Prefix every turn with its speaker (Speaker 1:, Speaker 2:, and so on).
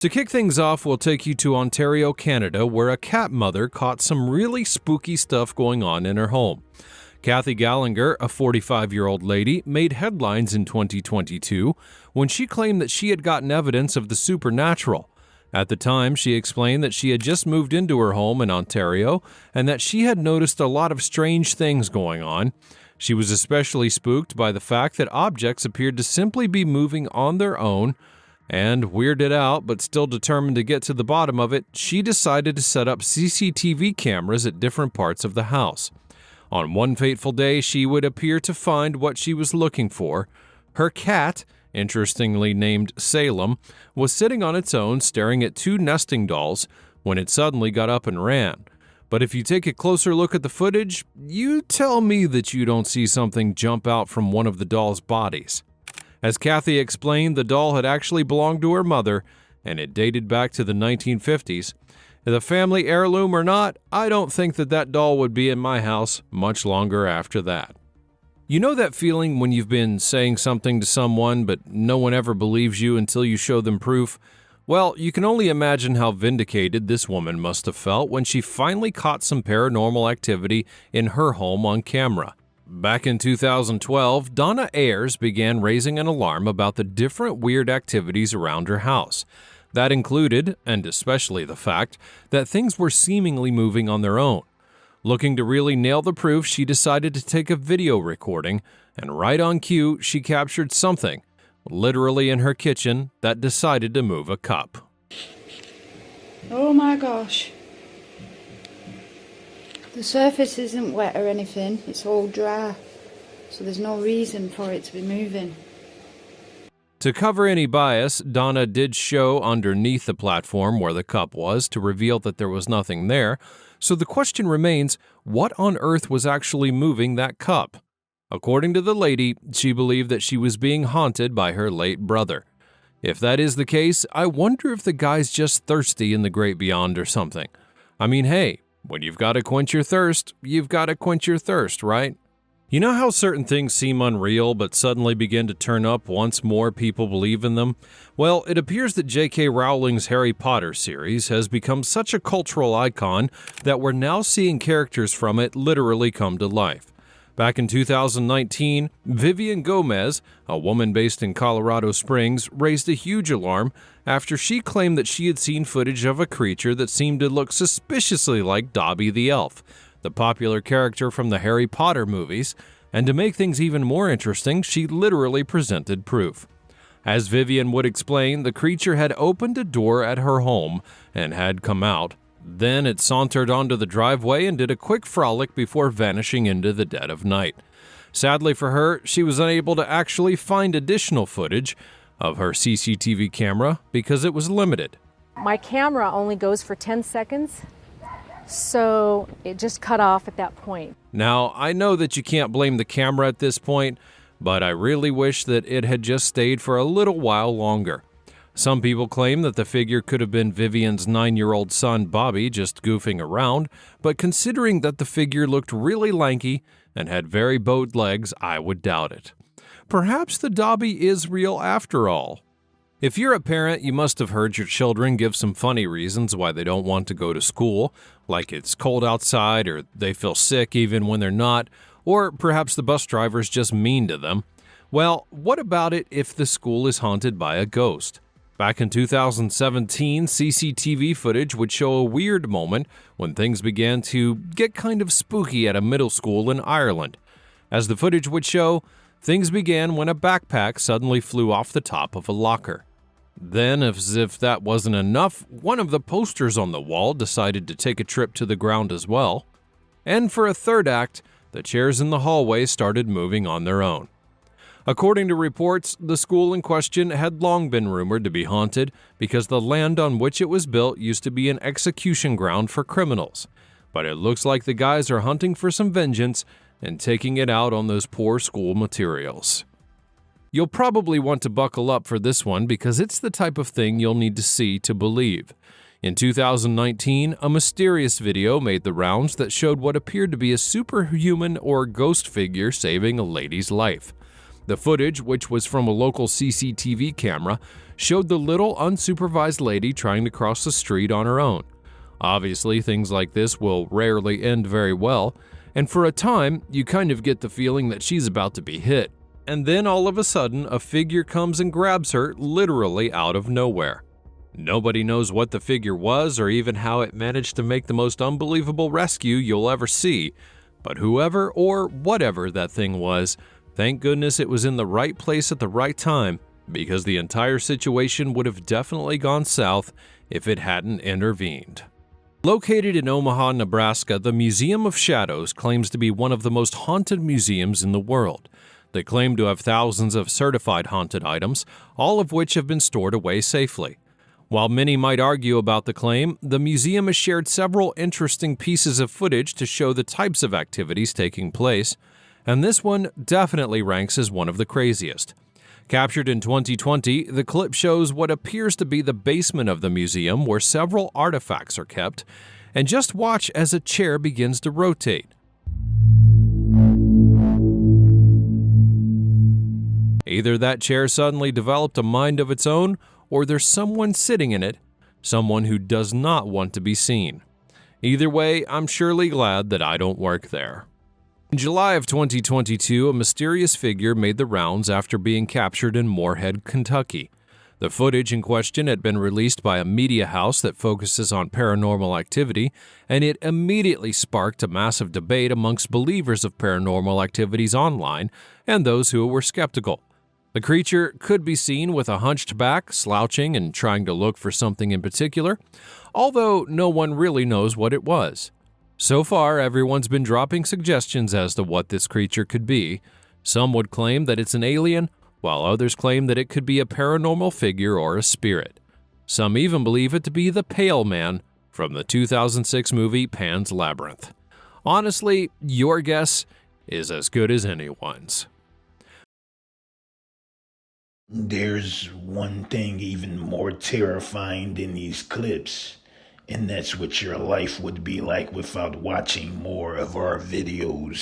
Speaker 1: To kick things off, we'll take you to Ontario, Canada, where a cat mother caught some really spooky stuff going on in her home. Kathy Gallagher, a 45-year-old lady, made headlines in 2022 when she claimed that she had gotten evidence of the supernatural. At the time, she explained that she had just moved into her home in Ontario and that she had noticed a lot of strange things going on. She was especially spooked by the fact that objects appeared to simply be moving on their own, and weirded out but still determined to get to the bottom of it, she decided to set up CCTV cameras at different parts of the house. On one fateful day, she would appear to find what she was looking for. Her cat, interestingly named Salem, was sitting on its own staring at two nesting dolls when it suddenly got up and ran. But if you take a closer look at the footage, you tell me that you don't see something jump out from one of the dolls' bodies. As Kathy explained, the doll had actually belonged to her mother, and it dated back to the 1950s. The family heirloom or not, I don't think that doll would be in my house much longer after that. You know that feeling when you've been saying something to someone, but no one ever believes you until you show them proof? Well, you can only imagine how vindicated this woman must have felt when she finally caught some paranormal activity in her home on camera. Back in 2012, Donna Ayers began raising an alarm about the different weird activities around her house. That included, and especially the fact, that things were seemingly moving on their own. Looking to really nail the proof, she decided to take a video recording, and right on cue, she captured something, literally in her kitchen, that decided to move a cup.
Speaker 2: Oh my gosh. The surface isn't wet or anything, it's all dry, so there's no reason for it to be moving.
Speaker 1: To cover any bias, Donna did show underneath the platform where the cup was to reveal that there was nothing there, so the question remains, what on earth was actually moving that cup? According to the lady, she believed that she was being haunted by her late brother. If that is the case, I wonder if the guy's just thirsty in the great beyond or something. I mean, hey, when you've got to quench your thirst, you've got to quench your thirst, right? You know how certain things seem unreal but suddenly begin to turn up once more people believe in them? Well, it appears that J.K. Rowling's Harry Potter series has become such a cultural icon that we're now seeing characters from it literally come to life. Back in 2019, Vivian Gomez, a woman based in Colorado Springs, raised a huge alarm after she claimed that she had seen footage of a creature that seemed to look suspiciously like Dobby the Elf, the popular character from the Harry Potter movies, and to make things even more interesting, she literally presented proof. As Vivian would explain, the creature had opened a door at her home and had come out. Then it sauntered onto the driveway and did a quick frolic before vanishing into the dead of night. Sadly for her, she was unable to actually find additional footage of her CCTV camera because it was limited.
Speaker 3: My camera only goes for 10 seconds, so it just cut off at that point.
Speaker 1: Now, I know that you can't blame the camera at this point, but I really wish that it had just stayed for a little while longer. Some people claim that the figure could have been Vivian's 9-year-old son Bobby just goofing around, but considering that the figure looked really lanky and had very bowed legs, I would doubt it. Perhaps the Dobby is real after all. If you're a parent, you must have heard your children give some funny reasons why they don't want to go to school, like it's cold outside or they feel sick even when they're not, or perhaps the bus driver's just mean to them. Well, what about it if the school is haunted by a ghost? Back in 2017, CCTV footage would show a weird moment when things began to get kind of spooky at a middle school in Ireland. As the footage would show, things began when a backpack suddenly flew off the top of a locker. Then, as if that wasn't enough, one of the posters on the wall decided to take a trip to the ground as well. And for a third act, the chairs in the hallway started moving on their own. According to reports, the school in question had long been rumored to be haunted because the land on which it was built used to be an execution ground for criminals. But it looks like the guys are hunting for some vengeance and taking it out on those poor school materials. You'll probably want to buckle up for this one because it's the type of thing you'll need to see to believe. In 2019, a mysterious video made the rounds that showed what appeared to be a superhuman or ghost figure saving a lady's life. The footage, which was from a local CCTV camera, showed the little unsupervised lady trying to cross the street on her own. Obviously, things like this will rarely end very well, and for a time, you kind of get the feeling that she's about to be hit. And then all of a sudden, a figure comes and grabs her literally out of nowhere. Nobody knows what the figure was or even how it managed to make the most unbelievable rescue you'll ever see, but whoever or whatever that thing was, thank goodness it was in the right place at the right time, because the entire situation would have definitely gone south if it hadn't intervened. Located in Omaha, Nebraska, the Museum of Shadows claims to be one of the most haunted museums in the world. They claim to have thousands of certified haunted items, all of which have been stored away safely. While many might argue about the claim, the museum has shared several interesting pieces of footage to show the types of activities taking place, and this one definitely ranks as one of the craziest. Captured in 2020, the clip shows what appears to be the basement of the museum where several artifacts are kept, and just watch as a chair begins to rotate. Either that chair suddenly developed a mind of its own, or there's someone sitting in it, someone who does not want to be seen. Either way, I'm surely glad that I don't work there. In July of 2022, a mysterious figure made the rounds after being captured in Moorhead, Kentucky. The footage in question had been released by a media house that focuses on paranormal activity, and it immediately sparked a massive debate amongst believers of paranormal activities online and those who were skeptical. The creature could be seen with a hunched back, slouching, and trying to look for something in particular, although no one really knows what it was. So far, everyone's been dropping suggestions as to what this creature could be. Some would claim that it's an alien, while others claim that it could be a paranormal figure or a spirit. Some even believe it to be the Pale Man from the 2006 movie Pan's Labyrinth. Honestly, your guess is as good as anyone's.
Speaker 4: There's one thing even more terrifying than these clips, and that's what your life would be like without watching more of our videos.